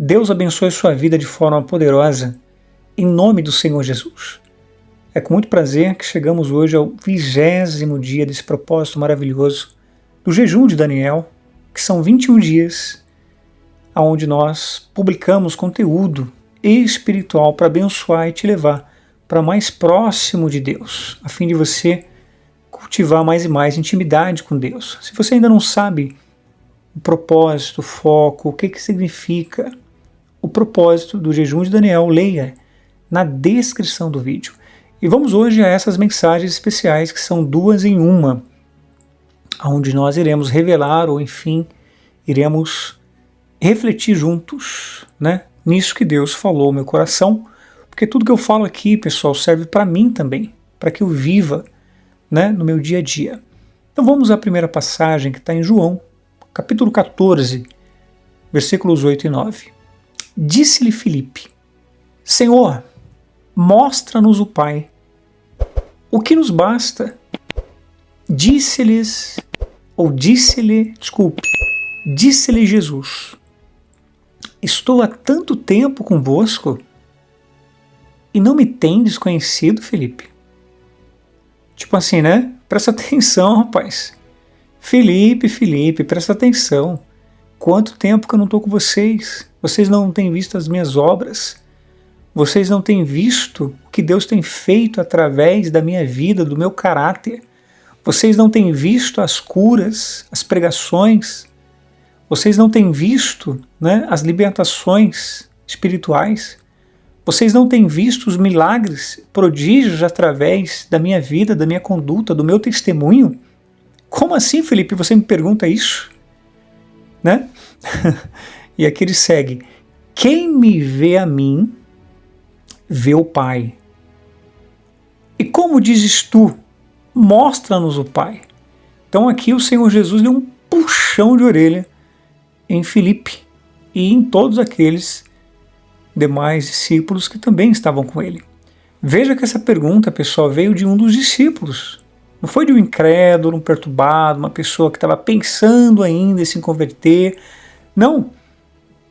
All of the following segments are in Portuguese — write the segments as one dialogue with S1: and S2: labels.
S1: Deus abençoe sua vida de forma poderosa, em nome do Senhor Jesus. É com muito prazer que chegamos hoje ao 20º dia desse propósito maravilhoso do jejum de Daniel, que são 21 dias, onde nós publicamos conteúdo espiritual para abençoar e te levar para mais próximo de Deus, a fim de você cultivar mais e mais intimidade com Deus. Se você ainda não sabe o propósito, o foco, o que significa o propósito do jejum de Daniel, leia na descrição do vídeo. E vamos hoje a essas mensagens especiais, que são 2 em 1, onde nós iremos revelar, ou enfim, iremos refletir juntos, nisso que Deus falou no meu coração, porque tudo que eu falo aqui, pessoal, serve para mim também, para que eu viva, no meu dia a dia. Então vamos à primeira passagem, que está em João, capítulo 14, versículos 8 e 9. Disse-lhe Filipe: Senhor, mostra-nos o Pai. O que nos basta? Disse-lhe Jesus: Estou há tanto tempo convosco e não me tendes conhecido, Filipe? Tipo assim, Presta atenção, rapaz. Filipe, presta atenção. Quanto tempo que eu não estou com vocês? Vocês não têm visto as minhas obras? Vocês não têm visto o que Deus tem feito através da minha vida, do meu caráter? Vocês não têm visto as curas, as pregações? Vocês não têm visto, as libertações espirituais? Vocês não têm visto os milagres, prodígios através da minha vida, da minha conduta, do meu testemunho? Como assim, Felipe? Você me pergunta isso? E aqui ele segue: quem me vê a mim, vê o Pai. E como dizes tu, mostra-nos o Pai. Então aqui o Senhor Jesus deu um puxão de orelha em Filipe e em todos aqueles demais discípulos que também estavam com ele. Veja que essa pergunta, pessoal, veio de um dos discípulos. Não foi de um incrédulo, um perturbado, uma pessoa que estava pensando ainda em se converter. Não.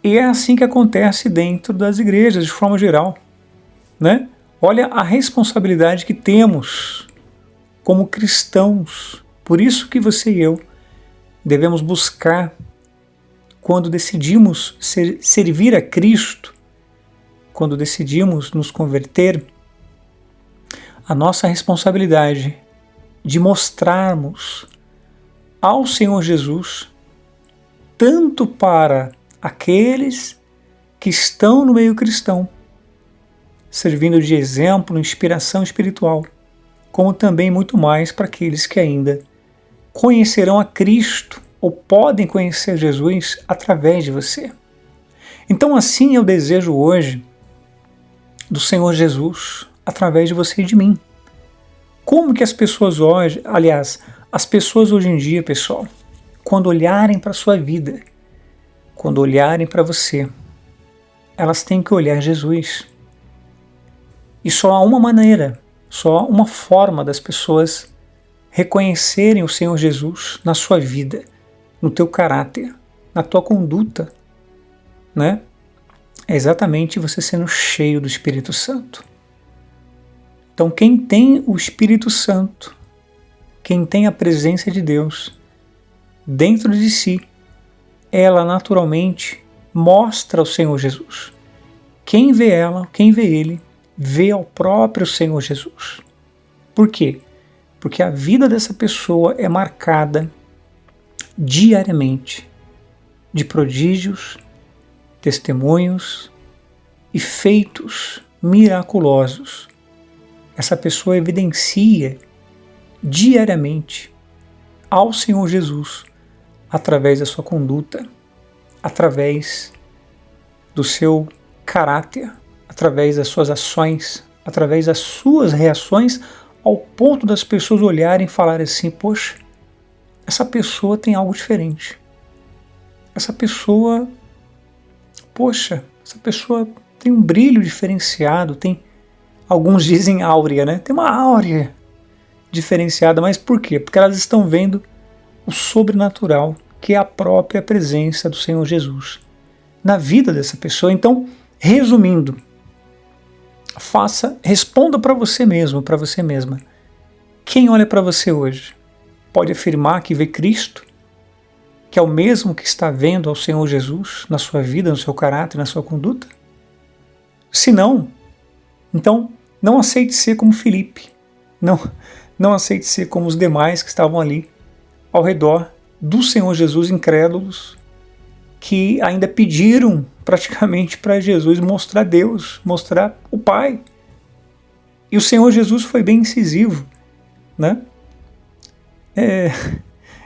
S1: E é assim que acontece dentro das igrejas, de forma geral. Olha a responsabilidade que temos como cristãos. Por isso que você e eu devemos buscar, quando decidimos servir a Cristo, quando decidimos nos converter, a nossa responsabilidade de mostrarmos ao Senhor Jesus, tanto para aqueles que estão no meio cristão, servindo de exemplo, inspiração espiritual, como também muito mais para aqueles que ainda conhecerão a Cristo ou podem conhecer Jesus através de você. Então assim eu desejo hoje do Senhor Jesus através de você e de mim. Como que as pessoas hoje, as pessoas hoje em dia, pessoal, quando olharem para a sua vida, quando olharem para você, elas têm que olhar Jesus. E só há uma maneira, só há uma forma das pessoas reconhecerem o Senhor Jesus na sua vida, no teu caráter, na tua conduta, É exatamente você sendo cheio do Espírito Santo. Então quem tem o Espírito Santo, quem tem a presença de Deus dentro de si, ela naturalmente mostra o Senhor Jesus. Quem vê ela, quem vê ele, vê ao próprio Senhor Jesus. Por quê? Porque a vida dessa pessoa é marcada diariamente de prodígios, testemunhos e feitos miraculosos. Essa pessoa evidencia diariamente ao Senhor Jesus através da sua conduta, através do seu caráter, através das suas ações, através das suas reações, ao ponto das pessoas olharem e falarem assim: poxa, essa pessoa tem algo diferente. Essa pessoa tem um brilho diferenciado, alguns dizem áurea, tem uma áurea diferenciada, mas por quê? Porque elas estão vendo o sobrenatural, que é a própria presença do Senhor Jesus. na vida dessa pessoa. Então, resumindo, responda para você mesmo, para você mesma. Quem olha para você hoje pode afirmar que vê Cristo, que é o mesmo que está vendo ao Senhor Jesus na sua vida, no seu caráter, na sua conduta? Se não, então não aceite ser como Filipe, não aceite ser como os demais que estavam ali ao redor do Senhor Jesus, incrédulos, que ainda pediram praticamente para Jesus mostrar Deus, mostrar o Pai. E o Senhor Jesus foi bem incisivo, né?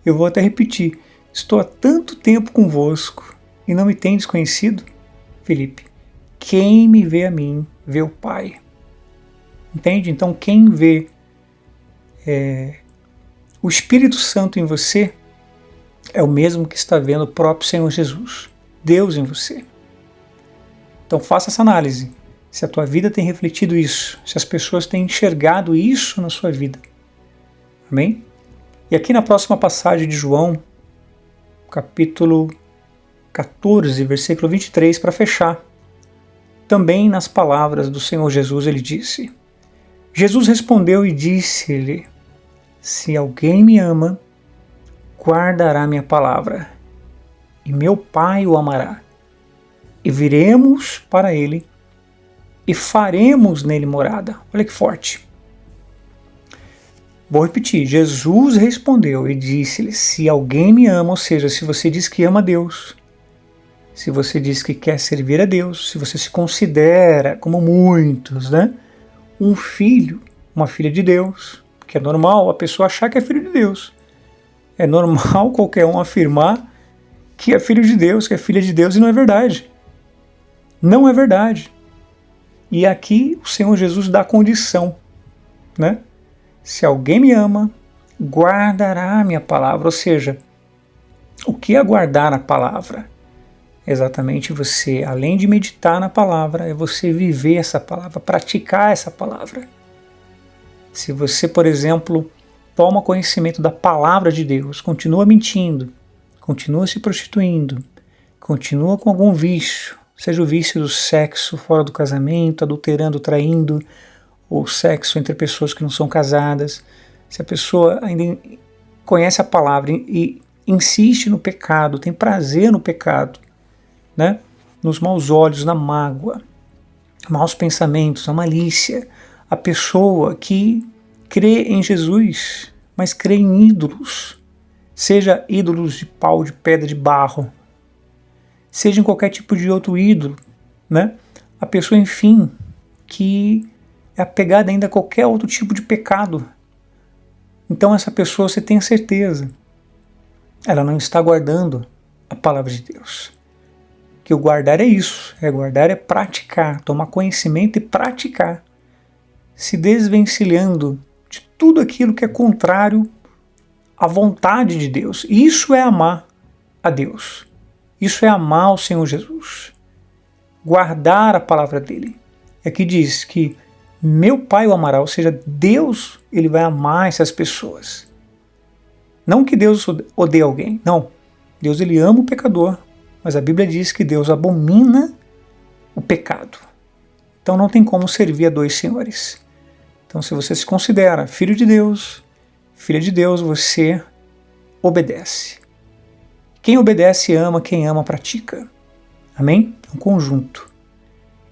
S1: Eu vou até repetir: estou há tanto tempo convosco e não me tendes conhecido, Filipe. Quem me vê a mim, vê o Pai. Entende? Então quem vê o Espírito Santo em você é o mesmo que está vendo o próprio Senhor Jesus, Deus em você. Então faça essa análise, se a tua vida tem refletido isso, se as pessoas têm enxergado isso na sua vida. Amém? E aqui na próxima passagem de João, capítulo 14, versículo 23, para fechar, também nas palavras do Senhor Jesus, ele disse: Jesus respondeu e disse-lhe: se alguém me ama, guardará minha palavra, e meu Pai o amará, e viremos para ele, e faremos nele morada. Olha que forte. Vou repetir: Jesus respondeu e disse-lhe: se alguém me ama, ou seja, se você diz que ama Deus, se você diz que quer servir a Deus, se você se considera, como muitos, né, um filho, uma filha de Deus, que é normal a pessoa achar que é filho de Deus. É normal qualquer um afirmar que é filho de Deus, que é filha de Deus, e não é verdade. Não é verdade. E aqui o Senhor Jesus dá a condição, né? Se alguém me ama, guardará a minha palavra. Ou seja, o que é guardar a palavra? É exatamente você, além de meditar na palavra, é você viver essa palavra, praticar essa palavra. Se você, por exemplo, toma conhecimento da palavra de Deus, continua mentindo, continua se prostituindo, continua com algum vício, seja o vício do sexo fora do casamento, adulterando, traindo, ou sexo entre pessoas que não são casadas, se a pessoa ainda conhece a palavra e insiste no pecado, tem prazer no pecado, né? Nos maus olhos, na mágoa, maus pensamentos, na malícia, a pessoa que crê em Jesus, mas crê em ídolos, seja ídolos de pau, de pedra, de barro, seja em qualquer tipo de outro ídolo, né? A pessoa, enfim, que é apegada ainda a qualquer outro tipo de pecado. Então essa pessoa, você tem certeza, ela não está guardando a palavra de Deus. Que o guardar é isso, guardar é praticar, tomar conhecimento e praticar, se desvencilhando de tudo aquilo que é contrário à vontade de Deus. Isso é amar a Deus. Isso é amar o Senhor Jesus. Guardar a palavra dele. Aqui diz que meu Pai o amará, ou seja, Deus, ele vai amar essas pessoas. Não que Deus odeie alguém, não. Deus, ele ama o pecador, mas a Bíblia diz que Deus abomina o pecado. Então não tem como servir a dois senhores. Então, se você se considera filho de Deus, filha de Deus, você obedece. Quem obedece ama, quem ama pratica. Amém? É um conjunto.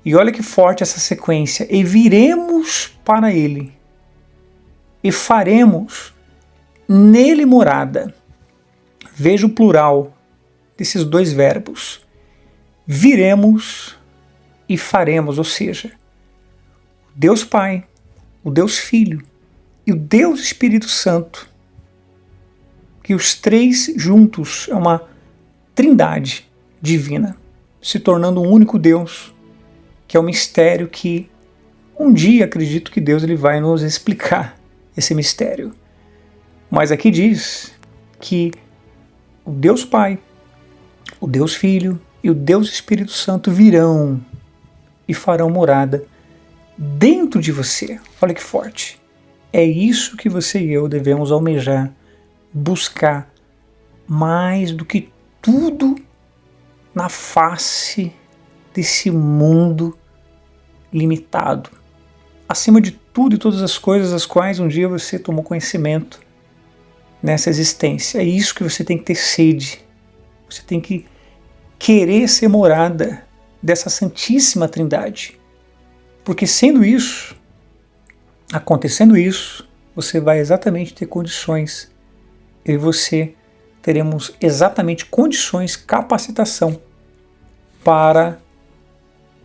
S1: E olha que forte essa sequência. E viremos para ele, e faremos nele morada. Veja o plural desses dois verbos. Viremos e faremos, ou seja, Deus Pai, o Deus Filho e o Deus Espírito Santo, que os três juntos é uma trindade divina, se tornando um único Deus, que é um mistério que um dia acredito que Deus ele vai nos explicar esse mistério. Mas aqui diz que o Deus Pai, o Deus Filho e o Deus Espírito Santo virão e farão morada dentro de você. Olha que forte. É isso que você e eu devemos almejar, buscar mais do que tudo na face desse mundo limitado. Acima de tudo e todas as coisas das quais um dia você tomou conhecimento nessa existência. É isso que você tem que ter sede. Você tem que querer ser morada dessa Santíssima Trindade. Porque sendo isso, acontecendo isso, você vai exatamente ter condições. Eu e você teremos exatamente condições, capacitação para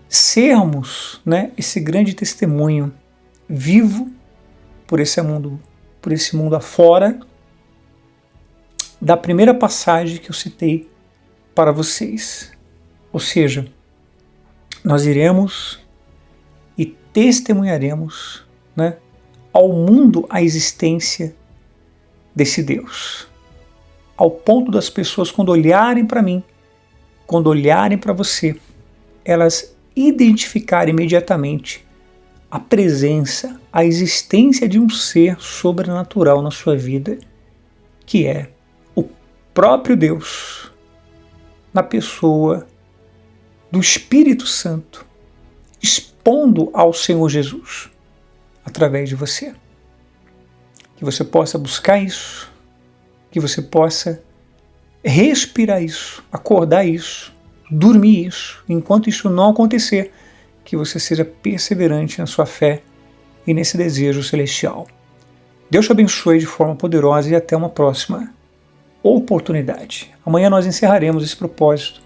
S1: sermos, né, esse grande testemunho vivo por esse mundo afora, da primeira passagem que eu citei para vocês. Ou seja, nós iremos e testemunharemos, né, ao mundo a existência desse Deus. Ao ponto das pessoas, quando olharem para mim, quando olharem para você, elas identificarem imediatamente a presença, a existência de um ser sobrenatural na sua vida, que é o próprio Deus, na pessoa do Espírito Santo, expondo ao Senhor Jesus, através de você. Que você possa buscar isso, que você possa respirar isso, acordar isso, dormir isso. Enquanto isso não acontecer, que você seja perseverante na sua fé e nesse desejo celestial. Deus te abençoe de forma poderosa e até uma próxima oportunidade. Amanhã nós encerraremos esse propósito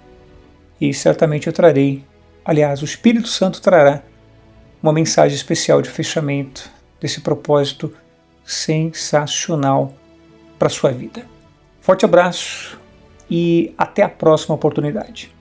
S1: e certamente eu trarei, aliás, o Espírito Santo trará uma mensagem especial de fechamento desse propósito sensacional para a sua vida. Forte abraço e até a próxima oportunidade.